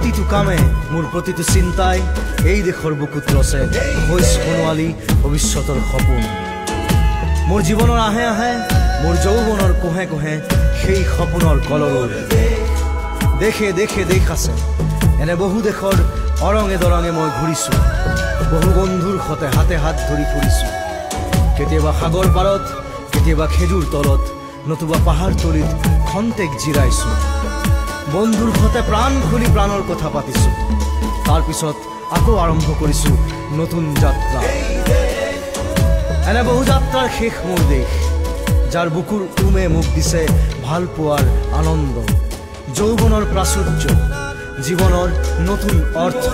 প্ৰতিটো কামে মোৰ প্ৰতিটো চিন্তাই এই দেশৰ বুকুত ৰচে ভইচ সোণোৱালী ভৱিষ্যতৰ সপোন। মোৰ জীৱনৰ আহে আহে মোৰ যৌৱনৰ কোহে কোহে সেই সপোনৰ কলৰৱ। দেশে দেশে দেশ আছে, এনে বহু দেশৰ অৰঙে দৰঙে মই ঘূৰিছোঁ। বহু বন্ধুৰ সতে হাতে হাত ধৰি ফুৰিছোঁ। কেতিয়াবা সাগৰ পাৰত, কেতিয়াবা খেজুৰ তলত, নতুবা পাহাৰ তলিত খন্তেক জিৰাইছোঁ। বন্ধুৰ সতে প্ৰাণ খুলি প্ৰাণৰ কথা পাতিছোঁ। তাৰপিছত আকৌ আৰম্ভ কৰিছোঁ নতুন যাত্ৰা। এনে বহু যাত্ৰাৰ শেষ মোৰ দেশ, যাৰ বুকুৰ উমে মোক দিছে ভাল পোৱাৰ আনন্দ, যৌৱনৰ প্ৰাচুৰ্য, জীৱনৰ নতুন অৰ্থ।